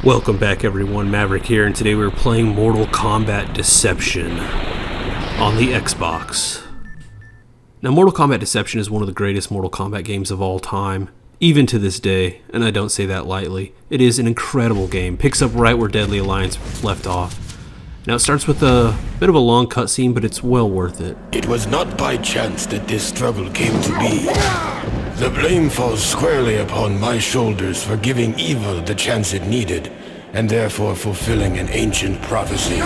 Welcome back everyone, Maverick here, and today we're playing Mortal Kombat Deception on the Xbox. Now, Mortal Kombat Deception is one of the greatest Mortal Kombat games of all time, even to this day, and I don't say that lightly. It is an incredible game, picks up right where Deadly Alliance left off. Now, it starts with a bit of a long cutscene, but it's well worth it. It was not by chance that this struggle came to be. The blame falls squarely upon my shoulders for giving evil the chance it needed, and therefore fulfilling an ancient prophecy.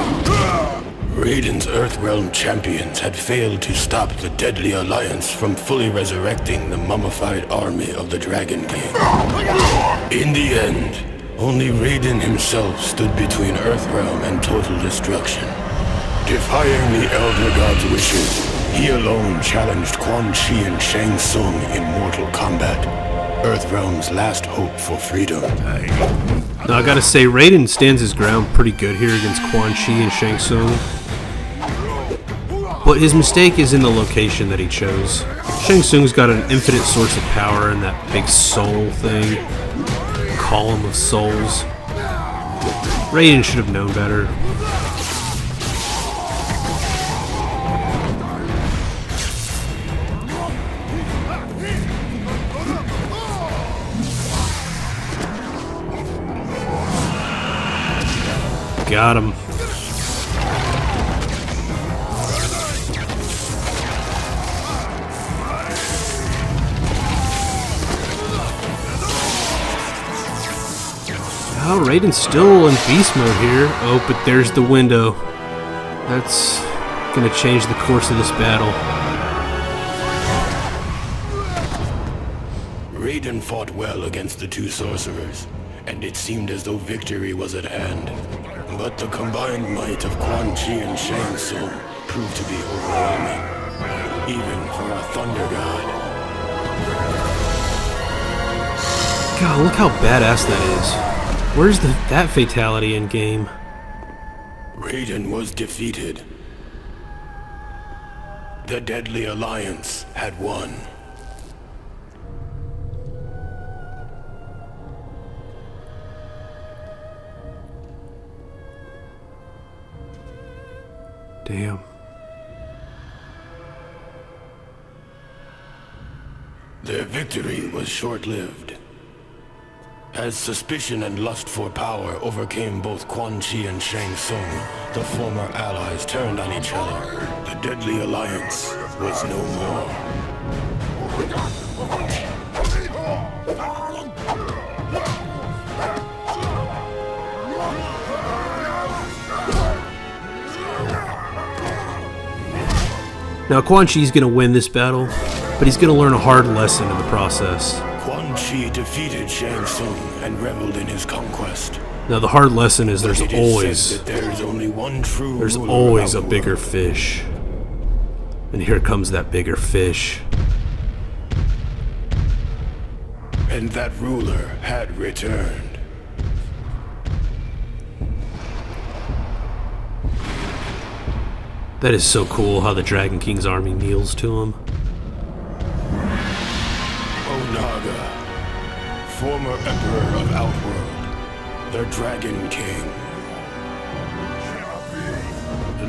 Raiden's Earthrealm champions had failed to stop the Deadly Alliance from fully resurrecting the mummified army of the Dragon King. In the end, only Raiden himself stood between Earthrealm and total destruction. Defying the Elder God's wishes, he alone challenged Quan Chi and Shang Tsung in Mortal Kombat, Earthrealm's last hope for freedom. Now, I gotta say, Raiden stands his ground pretty good here against Quan Chi and Shang Tsung. But his mistake is in the location that he chose. Shang Tsung's got an infinite source of power in that big soul thing. Column of souls. Raiden should have known better. Got him. Oh, Raiden's still in beast mode here. Oh, but there's the window. That's gonna change the course of this battle. Raiden fought well against the two sorcerers, and it seemed as though victory was at hand. But the combined might of Quan Chi and Shang Tsung proved to be overwhelming, even for a Thunder God. God, look how badass that is. Where's that fatality in game? Raiden was defeated. The Deadly Alliance had won. Damn. Their victory was short-lived. As suspicion and lust for power overcame both Quan Chi and Shang Tsung, the former allies turned on each other. The Deadly Alliance was no more. Now, Quan Chi's gonna win this battle, but he's gonna learn a hard lesson in the process. Quan Chi defeated Shang Tsung and reveled in his conquest. Now, the hard lesson is there's always only one true there's always a bigger fish. And here comes that bigger fish. And that ruler had returned. That is so cool how the Dragon King's army kneels to him. Onaga, former Emperor of Outworld, the Dragon King.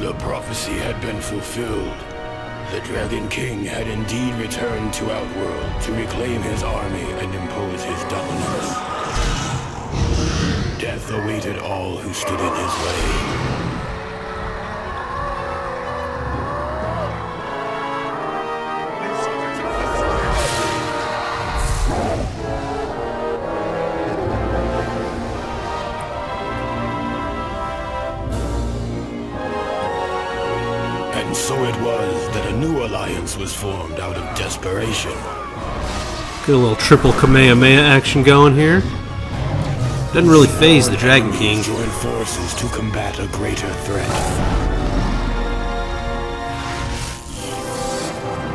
The prophecy had been fulfilled. The Dragon King had indeed returned to Outworld to reclaim his army and impose his dominance. Death awaited all who stood in his way. So it was that a new alliance was formed out of desperation. Get a little triple Kamehameha action going here. Doesn't really phase the Dragon King. Join forces to combat a greater threat.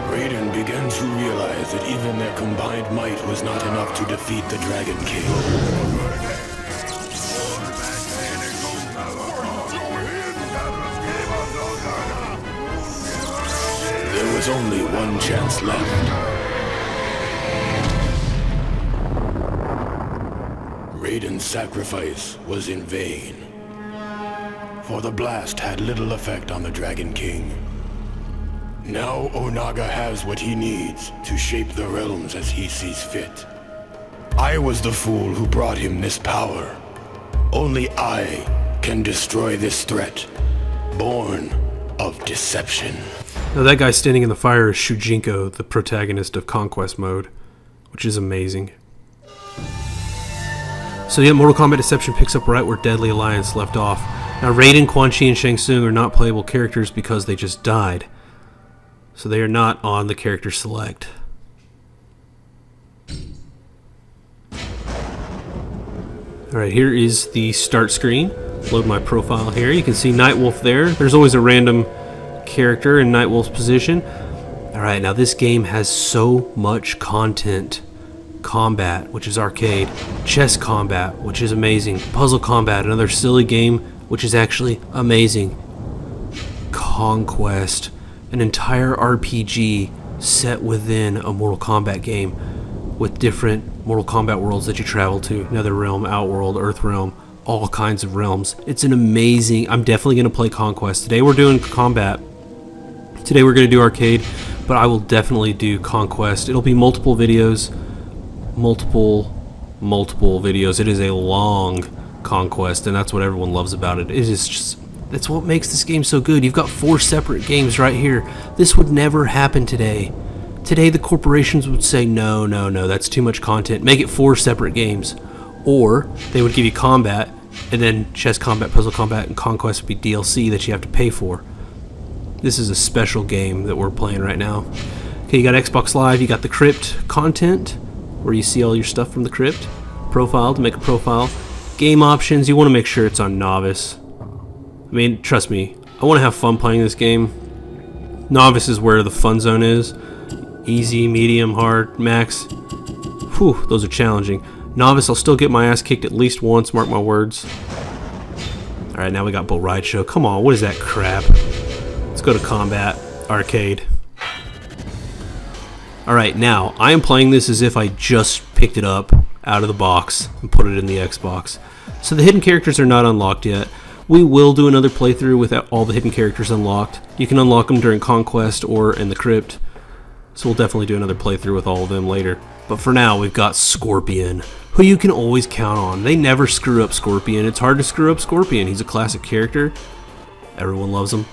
Raiden began to realize that even their combined might was not enough to defeat the Dragon King. There was only one chance left. Raiden's sacrifice was in vain. For the blast had little effect on the Dragon King. Now Onaga has what he needs to shape the realms as he sees fit. I was the fool who brought him this power. Only I can destroy this threat, born of deception. Now that guy standing in the fire is Shujinko, the protagonist of Conquest Mode, which is amazing. So yeah, Mortal Kombat Deception picks up right where Deadly Alliance left off. Now Raiden, Quan Chi, and Shang Tsung are not playable characters because they just died. So they are not on the character select. Alright, here is the start screen. Load my profile here. You can see Nightwolf there. There's always a random character in Nightwolf's position. Alright, now this game has so much content. Combat, which is arcade. Chess combat, which is amazing. Puzzle combat, another silly game, which is actually amazing. Conquest, an entire RPG set within a Mortal Kombat game with different Mortal Kombat worlds that you travel to. Netherrealm, Outworld, Earthrealm, all kinds of realms. It's an amazing... I'm definitely going to play Conquest. Today we're doing combat. Today we're going to do arcade, but I will definitely do Conquest. It'll be multiple videos. Multiple videos. It is a long Conquest, and that's what everyone loves about it. It is just... That's what makes this game so good. You've got 4 separate games right here. This would never happen today. Today the corporations would say, no, that's too much content. Make it 4 separate games. Or they would give you combat, and then chess combat, puzzle combat, and Conquest would be DLC that you have to pay for. This is a special game that we're playing right now. Okay, you got Xbox Live, you got the Crypt content, where you see all your stuff from the Crypt. Profile, to make a profile. Game options, you want to make sure it's on Novice. I mean, trust me, I want to have fun playing this game. Novice is where the fun zone is. Easy, medium, hard, max. Whew, those are challenging. Novice, I'll still get my ass kicked at least once, mark my words. Alright, now we got Bo Ride Show. Come on, what is that crap? Let's go to Combat, Arcade. Alright, now, I am playing this as if I just picked it up out of the box and put it in the Xbox. So the hidden characters are not unlocked yet. We will do another playthrough with all the hidden characters unlocked. You can unlock them during Conquest or in the Crypt. So we'll definitely do another playthrough with all of them later. But for now, we've got Scorpion, who you can always count on. They never screw up Scorpion. It's hard to screw up Scorpion. He's a classic character. Everyone loves him.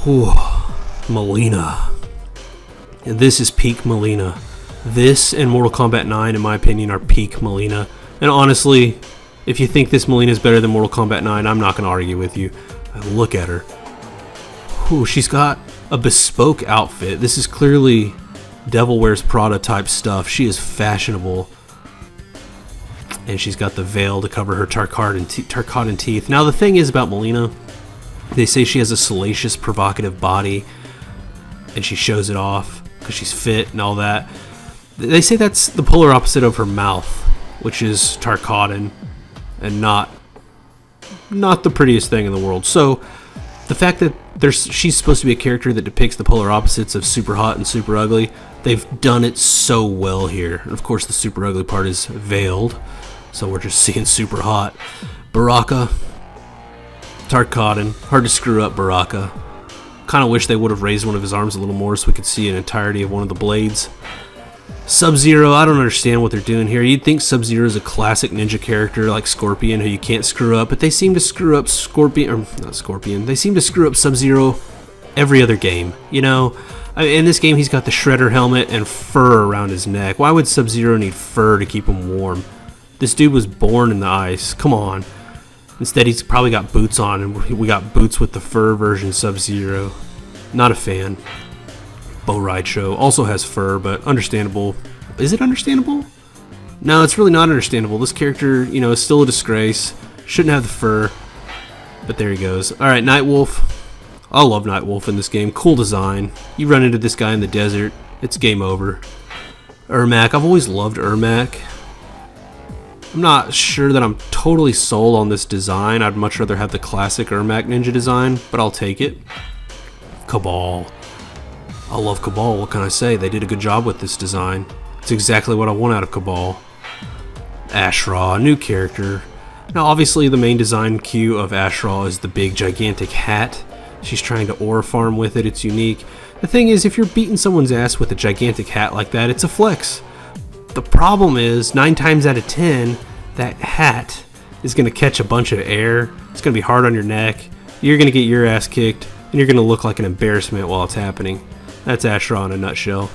Whew. Mileena. And this is peak Mileena. This and Mortal Kombat 9, in my opinion, are peak Mileena. And honestly, if you think this Mileena is better than Mortal Kombat 9, I'm not going to argue with you. Look at her. Whew, she's got a bespoke outfit. This is clearly Devil Wears Prada type stuff. She is fashionable. And she's got the veil to cover her Tarkatan teeth. Now the thing is about Mileena, they say she has a salacious, provocative body. And she shows it off because she's fit and all that. They say that's the polar opposite of her mouth, which is Tarkatan. And not the prettiest thing in the world. So the fact that she's supposed to be a character that depicts the polar opposites of super hot and super ugly, they've done it so well here. And of course the super ugly part is veiled, so we're just seeing super hot. Baraka, Tarkatan, hard to screw up Baraka. Kind of wish they would have raised one of his arms a little more so we could see an entirety of one of the blades. Sub-Zero, I don't understand what they're doing here. You'd think Sub-Zero is a classic ninja character like Scorpion who you can't screw up, but they seem to screw up they seem to screw up Sub-Zero every other game, you know? In this game he's got the Shredder helmet and fur around his neck. Why would Sub-Zero need fur to keep him warm? This dude was born in the ice, come on. Instead he's probably got boots on, and we got boots with the fur version Sub-Zero. Not a fan. Bo Ride Show also has fur, but understandable. Is it understandable? No, it's really not understandable. This character, you know, is still a disgrace. Shouldn't have the fur. But there he goes. Alright, Nightwolf. I love Nightwolf in this game. Cool design. You run into this guy in the desert, it's game over. Ermac. I've always loved Ermac. I'm not sure that I'm totally sold on this design. I'd much rather have the classic Ermac ninja design, but I'll take it. Cabal. I love Cabal, what can I say? They did a good job with this design. It's exactly what I want out of Cabal. Ashraw, a new character. Now obviously the main design cue of Ashraw is the big gigantic hat. She's trying to ore farm with it, it's unique. The thing is, if you're beating someone's ass with a gigantic hat like that, it's a flex. The problem is, 9 times out of 10, that hat is going to catch a bunch of air, it's going to be hard on your neck, you're going to get your ass kicked, and you're going to look like an embarrassment while it's happening. That's Ashraw in a nutshell.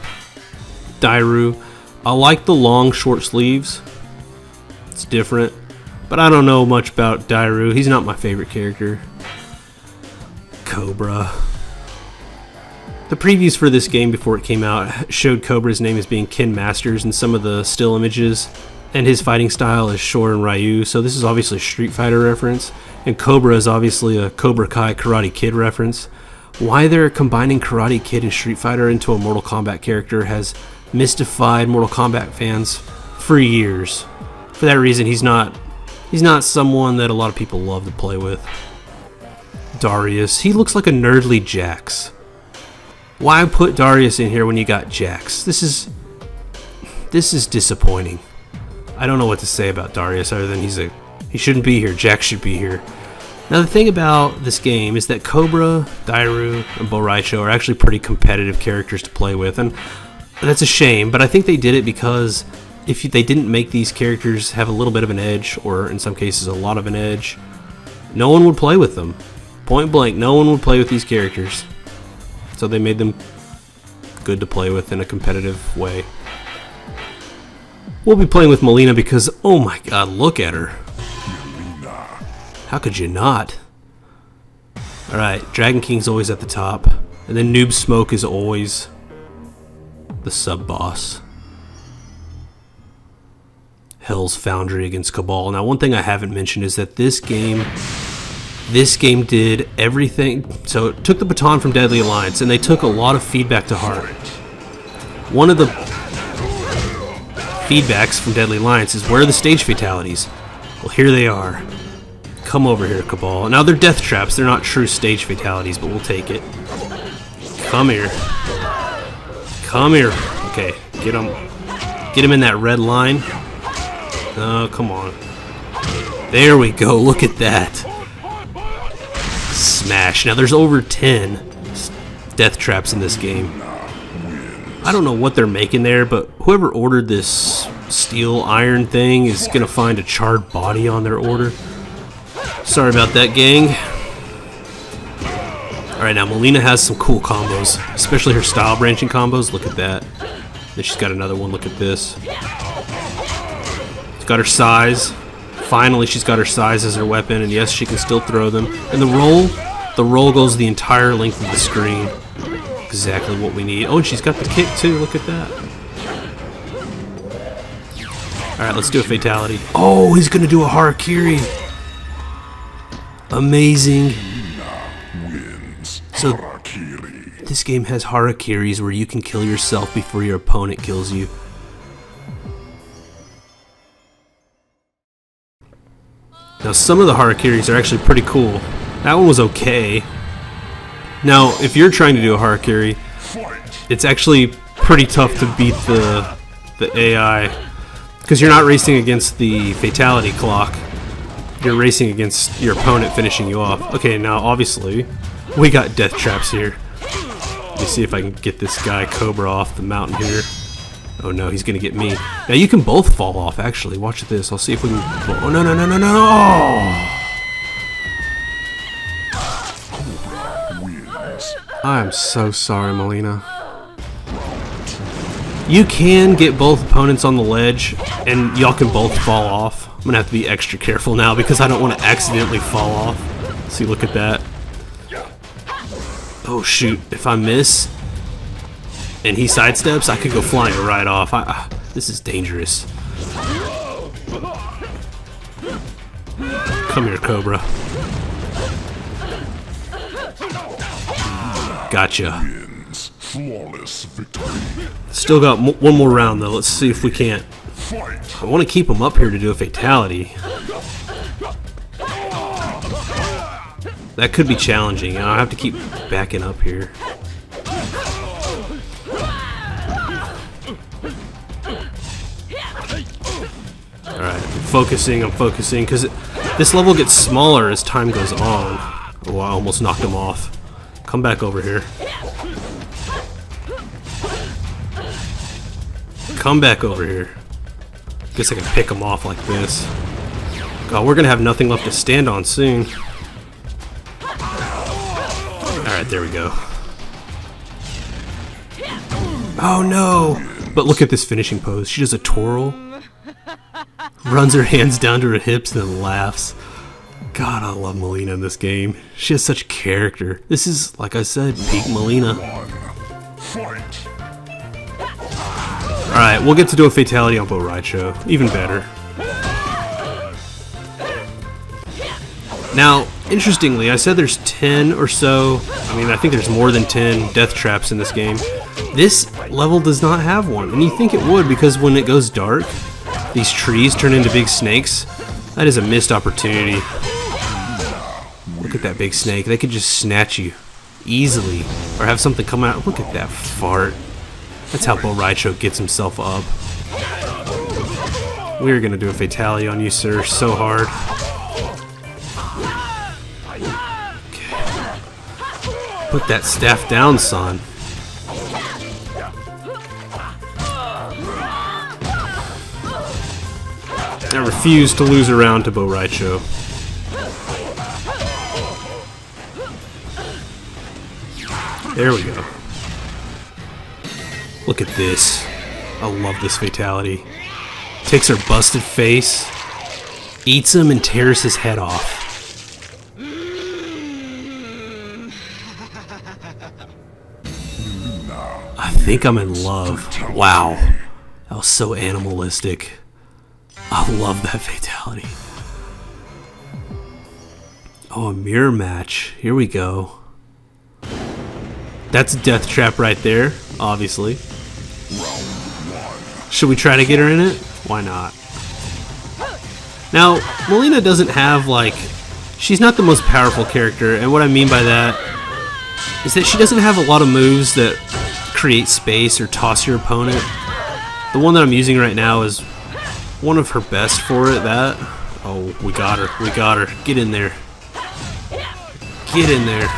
Dairu, I like the long short sleeves, it's different, but I don't know much about Dairu, he's not my favorite character. Cobra. The previews for this game before it came out showed Cobra's name as being Ken Masters in some of the still images, and his fighting style is Shorin Ryu, so this is obviously a Street Fighter reference, and Cobra is obviously a Cobra Kai Karate Kid reference. Why they're combining Karate Kid and Street Fighter into a Mortal Kombat character has mystified Mortal Kombat fans for years. For that reason, he's not someone that a lot of people love to play with. Darius, he looks like a nerdly Jax. Why put Darius in here when you got Jax? This is disappointing. I don't know what to say about Darius other than he shouldn't be here. Jax should be here. Now the thing about this game is that Cobra, Dairu, and Boraicho are actually pretty competitive characters to play with, and that's a shame, but I think they did it because if they didn't make these characters have a little bit of an edge, or in some cases a lot of an edge, no one would play with them. Point blank, no one would play with these characters. So they made them good to play with in a competitive way. We'll be playing with Mileena because, oh my god, look at her. How could you not? Alright, Dragon King's always at the top. And then Noob Smoke is always the sub-boss. Hell's Foundry against Cabal. Now one thing I haven't mentioned is that this game did everything. So it took the baton from Deadly Alliance and they took a lot of feedback to heart. One of the feedbacks from Deadly Alliance is, where are the stage fatalities? Well, here they are. Come over here, Cabal. Now they're death traps, they're not true stage fatalities, but we'll take it. Come here. Come here. Okay, get him. Get him in that red line. Oh, come on. There we go, look at that. Smash. Now there's over 10 death traps in this game. I don't know what they're making there, but whoever ordered this steel iron thing is gonna find a charred body on their order. Sorry about that, gang. Alright, now Mileena has some cool combos, especially her style branching combos. Look at that. Then she's got another one, look at this. She's got her size. Finally, she's got her size as her weapon, and yes, she can still throw them. And the roll goes the entire length of the screen. Exactly what we need. Oh, and she's got the kick too, look at that. Alright, let's do a fatality. Oh, he's gonna do a harakiri. Amazing. So, this game has harakiris where you can kill yourself before your opponent kills you. Now, some of the harakiris are actually pretty cool. That one was okay. Now, if you're trying to do a harakiri, it's actually pretty tough to beat the AI, because you're not racing against the fatality clock. You're racing against your opponent finishing you off. Okay, now obviously we got death traps here. Let me see if I can get this guy Cobra off the mountain here. Oh no, he's gonna get me. Now you can both fall off actually. Watch this. I'll see if we can. Oh no no no no no! Oh! I'm so sorry, Mileena. You can get both opponents on the ledge, and y'all can both fall off. I'm gonna have to be extra careful now because I don't want to accidentally fall off. See, look at that. Oh shoot, if I miss and he sidesteps, I could go flying right off. This is dangerous. Come here, Cobra. Gotcha. Still got one more round though. Let's see if we can't. I want to keep him up here to do a fatality. That could be challenging. I'll have to keep backing up here. Alright. focusing, because this level gets smaller as time goes on. Oh, I almost knocked him off. Come back over here. Come back over here. Guess I can pick him off like this. God, we're gonna have nothing left to stand on soon. Alright, there we go. Oh no! But look at this finishing pose. She does a twirl, runs her hands down to her hips, and then laughs. God, I love Mileena in this game. She has such character. This is, like I said, peak Mileena. Alright, we'll get to do a fatality on Bo Raicho. Even better. Now, interestingly, I said there's 10 or so, I think there's more than 10 death traps in this game. This level does not have one, and you think it would because when it goes dark, these trees turn into big snakes. That is a missed opportunity. Look at that big snake. They could just snatch you easily, or have something come out. Look at that fart. That's how Bo Raicho gets himself up. We're gonna do a fatality on you, sir, so hard. Put that staff down, son. I refuse to lose a round to Bo Raicho. There we go. Look at this. I love this fatality. Takes her busted face, eats him, and tears his head off. I think I'm in love. Wow. That was so animalistic. I love that fatality. Oh, a mirror match. Here we go. That's a death trap right there, obviously. Should we try to get her in it? Why not? Now, Mileena doesn't have, she's not the most powerful character, and what I mean by that is that she doesn't have a lot of moves that create space or toss your opponent. The one that I'm using right now is one of her best for it. Oh, we got her. We got her. Get in there. Get in there.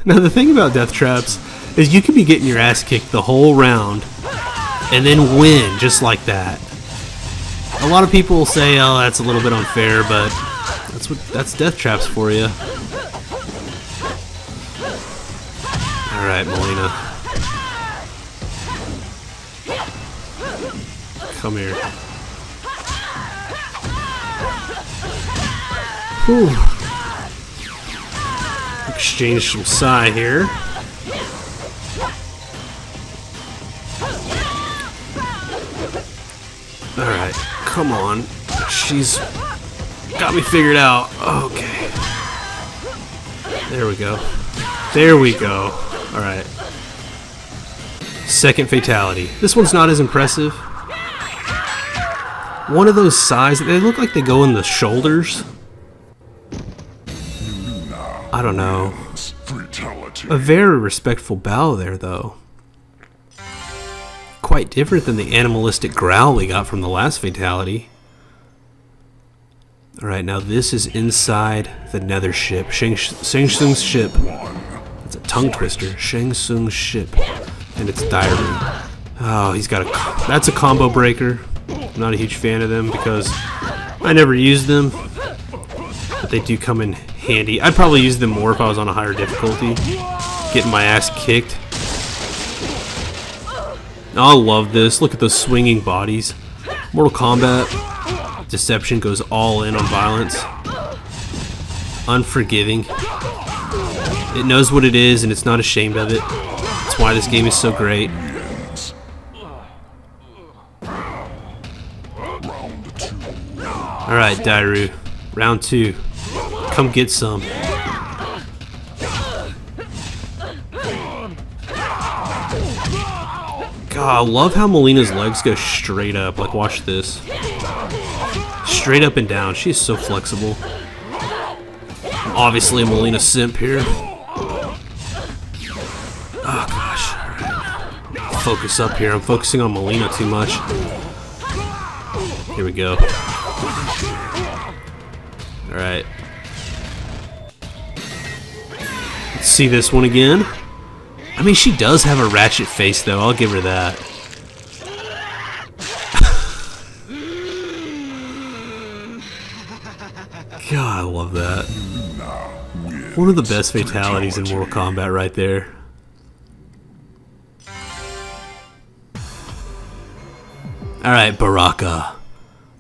Now the thing about death traps is you could be getting your ass kicked the whole round and then win just like that. A lot of people will say, oh, that's a little bit unfair, but that's death traps for you. Alright, Mileena. Come here. Whew. Exchange some psi here. Alright, come on. She's got me figured out. Okay. There we go. There we go. Alright. Second fatality. This one's not as impressive. One of those psis, they look like they go in the shoulders. I don't know. A very respectful bow there, though. Quite different than the animalistic growl we got from the last fatality. Alright, now this is inside the nether ship. Shang Tsung's ship. It's a tongue twister. Shang Tsung's ship. And it's diary. Oh, he's got a... That's a combo breaker. I'm not a huge fan of them because I never used them. But they do come in handy. I'd probably use them more if I was on a higher difficulty. Getting my ass kicked. I love this. Look at those swinging bodies. Mortal Kombat Deception goes all in on violence. Unforgiving. It knows what it is and it's not ashamed of it. That's why this game is so great. Alright, Dairu. Round 2. Come get some. God, I love how Mileena's legs go straight up. Like, watch this. Straight up and down. She's so flexible. I'm obviously a Mileena simp here. Oh, gosh. focus up here. I'm focusing on Mileena too much. Here we go. Alright. Let's see this one again. I mean, she does have a ratchet face, though. I'll give her that. God, I love that. One of the best fatalities in Mortal Kombat right there. Alright, Baraka.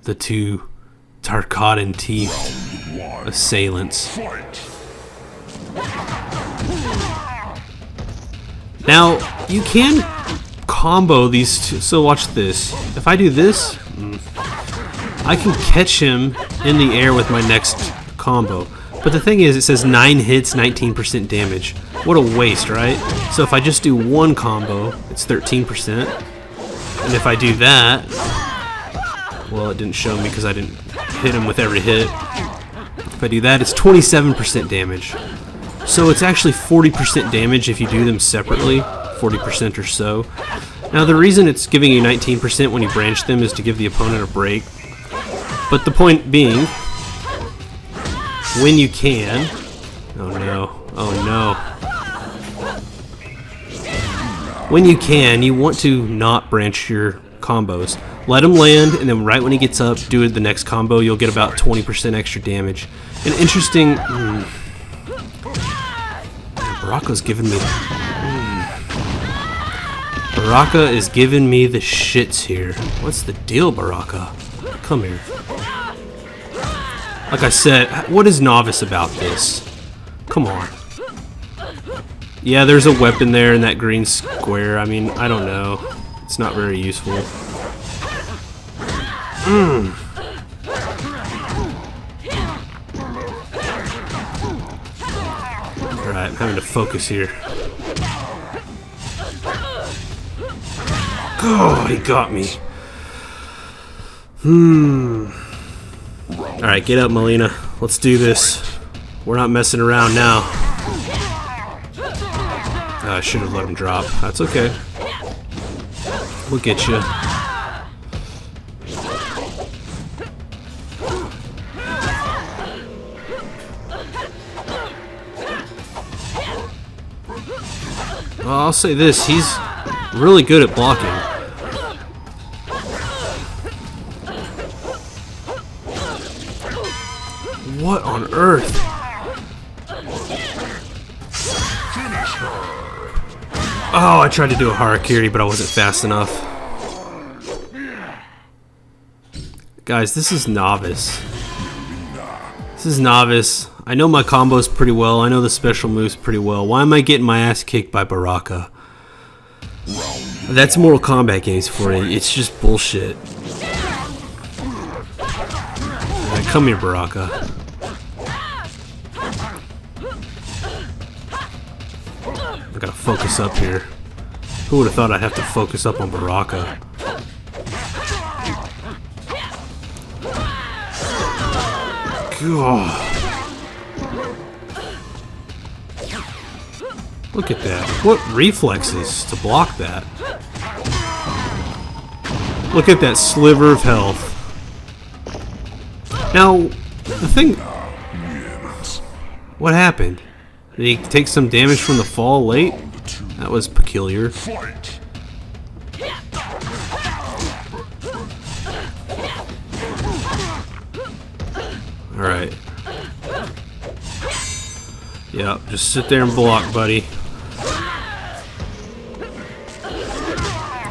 The two Tarkatan teeth assailants. Now, you can combo these two. So watch this. If I do this, I can catch him in the air with my next combo. But the thing is, it says 9 hits, 19% damage. What a waste, right? So if I just do one combo, it's 13%. And if I do that, well, it didn't show me because I didn't hit him with every hit. If I do that, it's 27% damage. So it's actually 40% damage if you do them separately, 40% or so. Now the reason it's giving you 19% when you branch them is to give the opponent a break. But the point being, when you can... Oh no, oh no. When you can, you want to not branch your combos. Let him land, and then right when he gets up, do the next combo. You'll get about 20% extra damage. An interesting... Baraka's giving me... Baraka is giving me the shits here. What's the deal, Baraka? Come here. Like I said, what is novice about this? Come on. Yeah, there's a weapon there in that green square. I mean, I don't know. It's not very useful. Alright, I'm having to focus here. Oh, he got me. Alright, get up, Mileena. Let's do this. We're not messing around now. I should have let him drop. That's okay. We'll get you. Well, I'll say this. He's really good at blocking. What on earth? Oh, I tried to do a harakiri, but I wasn't fast enough. Guys, this is novice. This is novice. I know my combos pretty well. I know the special moves pretty well. Why am I getting my ass kicked by Baraka? That's Mortal Kombat games for you. It's just bullshit. Right, come here, Baraka. I gotta focus up here. Who would have thought I'd have to focus up on Baraka? God. Look at that. What reflexes to block that? Look at that sliver of health. Now, the thing... What happened? Did he take some damage from the fall late? That was peculiar. Alright. Yeah, just sit there and block, buddy.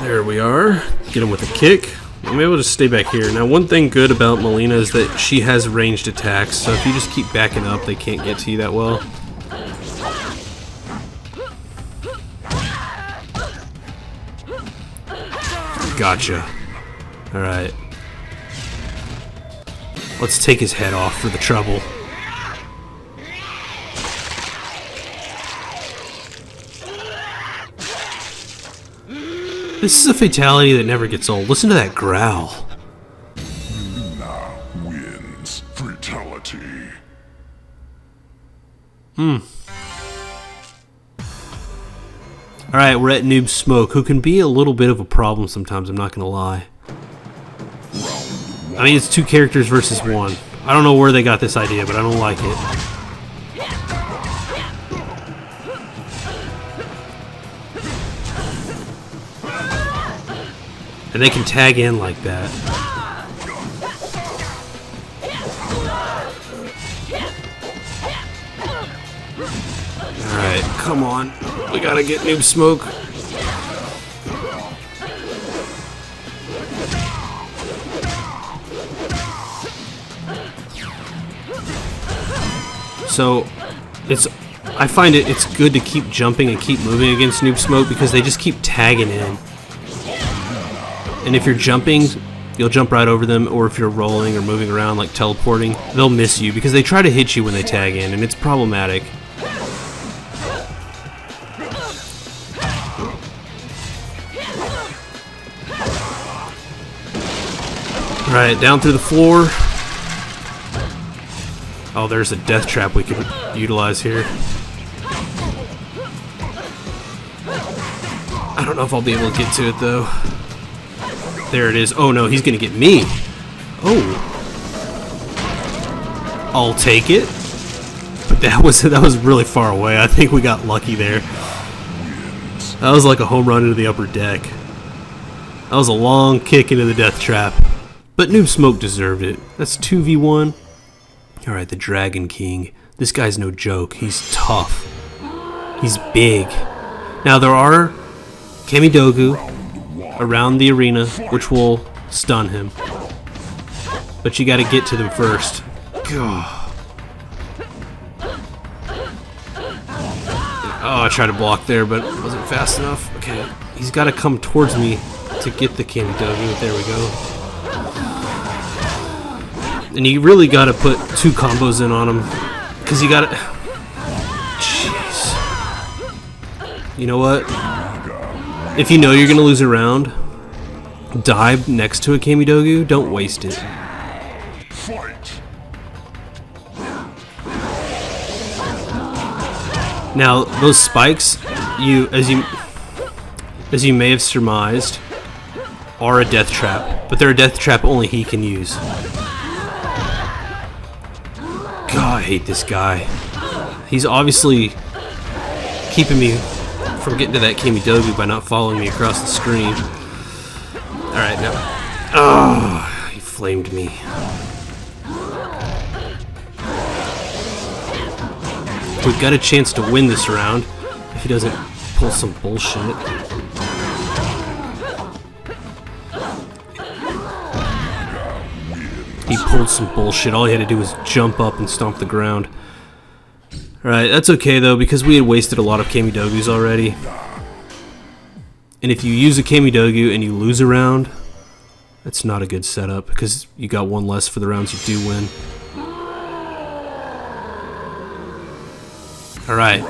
There we are. Get him with a kick. I'm able to stay back here. Now, one thing good about Mileena is that she has ranged attacks, so if you just keep backing up, they can't get to you that well. Gotcha. Alright. Let's take his head off for the trouble. This is a fatality that never gets old. Listen to that growl. Mileena wins. Fatality. Alright, we're at Noob Smoke, who can be a little bit of a problem sometimes, I'm not gonna lie. I mean, it's 2 characters versus 1. I don't know where they got this idea, but I don't like it. And they can tag in like that. Alright, come on. We gotta get Noob Smoke. So, I find it's good to keep jumping and keep moving against Noob Smoke because they just keep tagging in. And if you're jumping, you'll jump right over them, or if you're rolling or moving around like teleporting, they'll miss you because they try to hit you when they tag in, and it's problematic. Alright, down through the floor. Oh, there's a death trap we could utilize here. I don't know if I'll be able to get to it though. There it is. Oh no, he's gonna get me. Oh. I'll take it. But that was really far away. I think we got lucky there. That was like a home run into the upper deck. That was a long kick into the death trap. But Noob Smoke deserved it. That's 2v1. Alright, the Dragon King. This guy's no joke. He's tough. He's big. Now there are Kamidogu around the arena, which will stun him. But you gotta get to them first. God. Oh, I tried to block there, but it wasn't fast enough. Okay, he's gotta come towards me to get the Kamidogu. There we go. And you really gotta put 2 combos in on him, because you gotta... Jeez. You know what? If you know you're gonna lose a round, dive next to a Kamidogu, don't waste it. Now, those spikes, as you may have surmised, are a death trap, but they're a death trap only he can use. God, I hate this guy. He's obviously keeping me from getting to that Kamidogu by not following me across the screen. Alright, now. Oh, he flamed me. We've got a chance to win this round if he doesn't pull some bullshit. He pulled some bullshit. All he had to do was jump up and stomp the ground. Alright, that's okay though, because we had wasted a lot of Kamidogus already. And if you use a Kamidogu and you lose a round, that's not a good setup, because you got one less for the rounds you do win. Alright,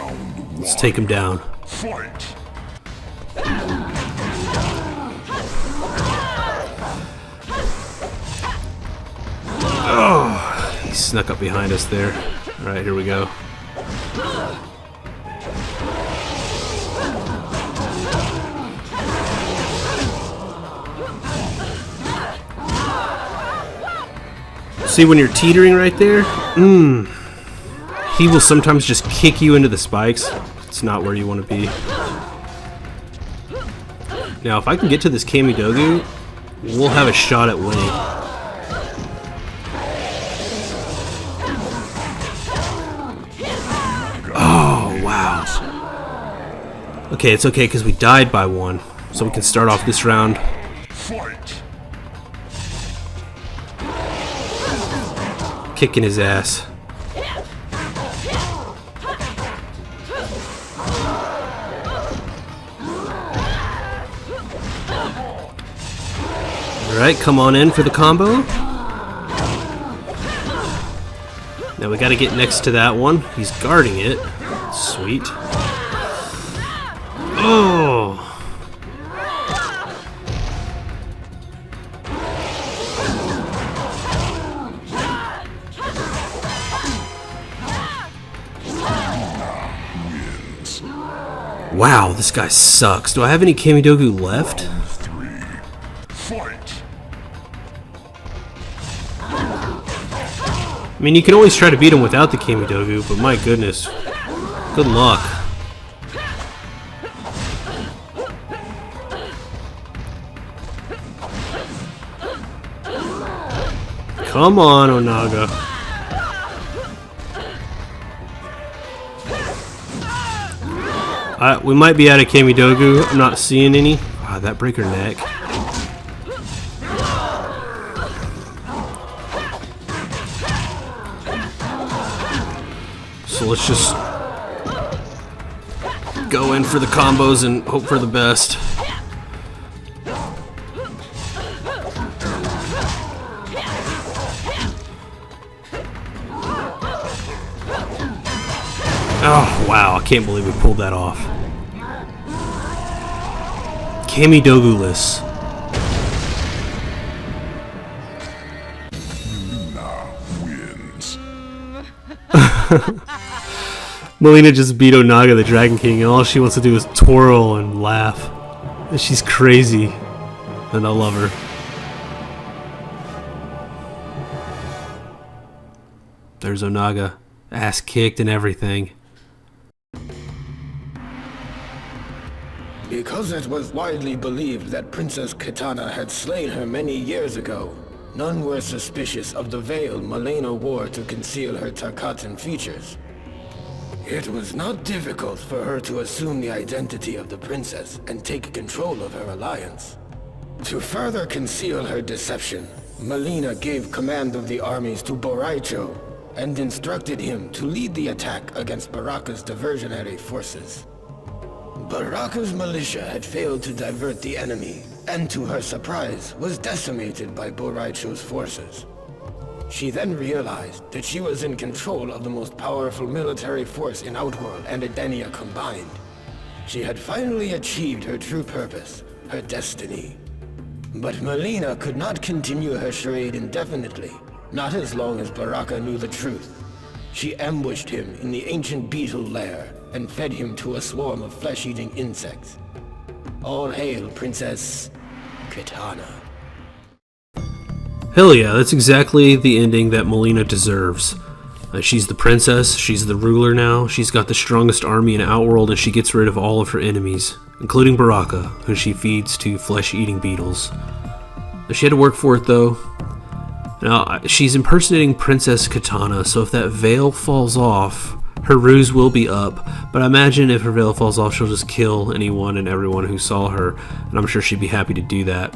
let's take him down. Oh, he snuck up behind us there. Alright, here we go. See, when you're teetering right there, he will sometimes just kick you into the spikes. It's not where you want to be. Now, if I can get to this Kamidogu, we'll have a shot at winning. Oh, wow. Okay, it's okay because we died by 1. So we can start off this round. Kicking his ass. Alright, come on in for the combo. Now we gotta get next to that one. He's guarding it. Sweet. Oh! Wow, this guy sucks. Do I have any Kamidogu left? Round 3. Fight! I mean, you can always try to beat him without the Kamidogu, but my goodness. Good luck. Come on, Onaga. We might be out of Kamidogu. I'm not seeing any. Wow, that break her neck. So let's just go in for the combos and hope for the best. Oh, wow, I can't believe we pulled that off. Kamidogu-less. Mileena wins. Mileena just beat Onaga, the Dragon King, and all she wants to do is twirl and laugh. And she's crazy, and I love her. There's Onaga, ass kicked and everything. Because it was widely believed that Princess Kitana had slain her many years ago, none were suspicious of the veil Mileena wore to conceal her Tarkatan features. It was not difficult for her to assume the identity of the princess and take control of her alliance. To further conceal her deception, Mileena gave command of the armies to Boraicho and instructed him to lead the attack against Baraka's diversionary forces. Baraka's militia had failed to divert the enemy, and to her surprise, was decimated by Boraicho's forces. She then realized that she was in control of the most powerful military force in Outworld and Edenia combined. She had finally achieved her true purpose, her destiny. But Mileena could not continue her charade indefinitely, not as long as Baraka knew the truth. She ambushed him in the ancient beetle lair and fed him to a swarm of flesh-eating insects. All hail Princess Kitana. Hell yeah, that's exactly the ending that Mileena deserves. She's the princess, she's the ruler now, she's got the strongest army in Outworld, and she gets rid of all of her enemies, including Baraka, who she feeds to flesh-eating beetles. She had to work for it though. Now, she's impersonating Princess Kitana, so if that veil falls off, her ruse will be up, but I imagine if her veil falls off, she'll just kill anyone and everyone who saw her, and I'm sure she'd be happy to do that.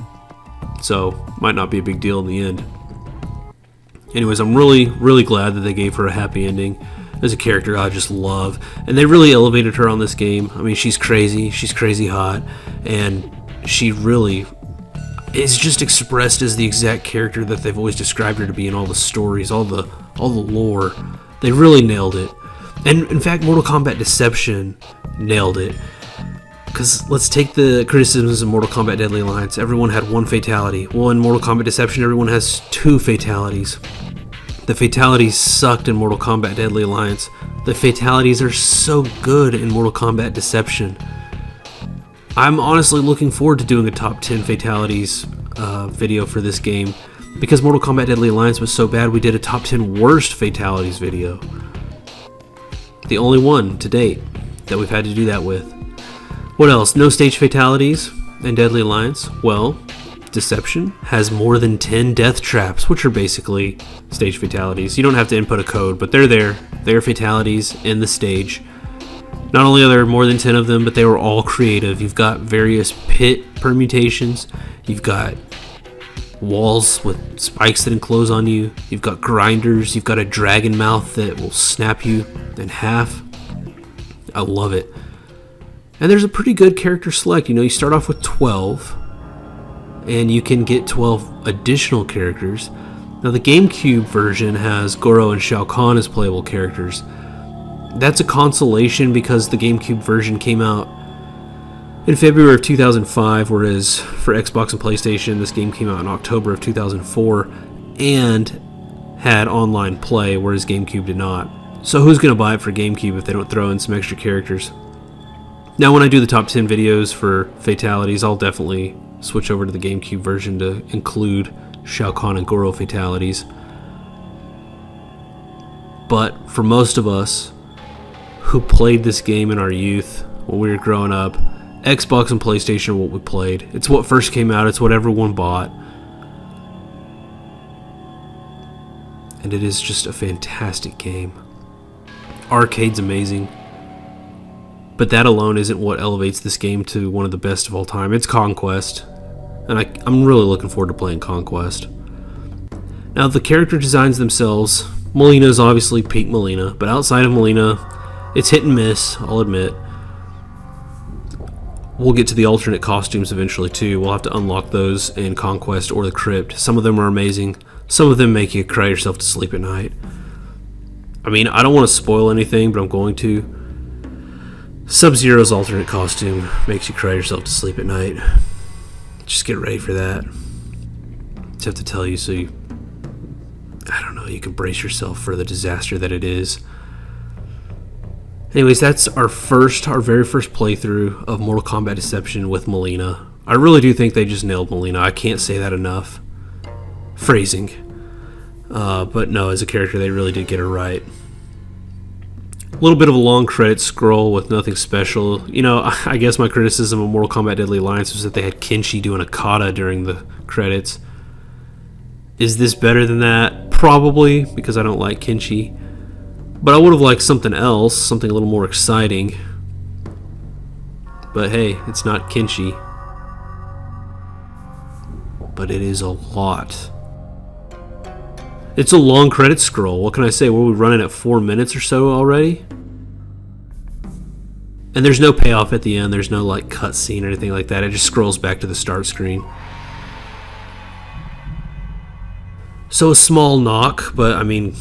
So, might not be a big deal in the end. Anyways, I'm really glad that they gave her a happy ending. As a character I just love, and they really elevated her on this game. I mean, she's crazy hot, and she really is just expressed as the exact character that they've always described her to be in all the stories, all the lore. They really nailed it. And in fact, Mortal Kombat Deception nailed it. Because let's take the criticisms of Mortal Kombat Deadly Alliance. Everyone had one fatality. Well, in Mortal Kombat Deception, everyone has two fatalities. The fatalities sucked in Mortal Kombat Deadly Alliance. The fatalities are so good in Mortal Kombat Deception. I'm honestly looking forward to doing a top 10 fatalities video for this game. Because Mortal Kombat Deadly Alliance was so bad, we did a top 10 worst fatalities video. The only one to date that we've had to do that with. What else? No stage fatalities in Deadly Alliance? Well, Deception has more than 10 death traps, which are basically stage fatalities. You don't have to input a code, but they're there. They're fatalities in the stage. Not only are there more than 10 of them, but they were all creative. You've got various pit permutations. You've got walls with spikes that enclose on you. You've got grinders. You've got a dragon mouth that will snap you in half. I love it. And there's a pretty good character select. You know, you start off with 12, and you can get 12 additional characters. Now, the GameCube version has Goro and Shao Kahn as playable characters. That's a consolation because the GameCube version came out in February of 2005, whereas for Xbox and PlayStation, this game came out in October of 2004 and had online play, whereas GameCube did not. So who's going to buy it for GameCube if they don't throw in some extra characters? Now when I do the top 10 videos for fatalities, I'll definitely switch over to the GameCube version to include Shao Kahn and Goro fatalities. But for most of us who played this game in our youth, when we were growing up, Xbox and PlayStation are what we played. It's what first came out, it's what everyone bought. And it is just a fantastic game. Arcade's amazing. But that alone isn't what elevates this game to one of the best of all time. It's Conquest. And I'm really looking forward to playing Conquest. Now, the character designs themselves, Mileena is obviously peak Mileena, but outside of Mileena, it's hit and miss, I'll admit. We'll get to the alternate costumes eventually too. We'll have to unlock those in Conquest or the Crypt. Some of them are amazing. Some of them make you cry yourself to sleep at night. I mean, I don't want to spoil anything, but I'm going to. Sub-Zero's alternate costume makes you cry yourself to sleep at night. Just get ready for that. Just have to tell you so you, I don't know, you can brace yourself for the disaster that it is. Anyways, that's our very first playthrough of Mortal Kombat Deception with Mileena. I really do think they just nailed Mileena. I can't say that enough. Phrasing. But no, as a character, they really did get her right. A little bit of a long credit scroll with nothing special. You know, I guess my criticism of Mortal Kombat Deadly Alliance was that they had Kenshi doing a kata during the credits. Is this better than that? Probably, because I don't like Kenshi. But I would have liked something else, something a little more exciting. But hey, it's not Kenshi. But it is a lot. It's a long credit scroll. What can I say? Were we running at 4 minutes or so already? And there's no payoff at the end. There's no like cutscene or anything like that. It just scrolls back to the start screen. So a small knock, but I mean,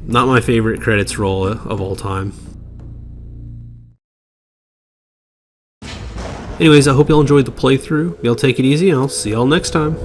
not my favorite credits roll of all time. Anyways, I hope y'all enjoyed the playthrough. Y'all take it easy, and I'll see y'all next time.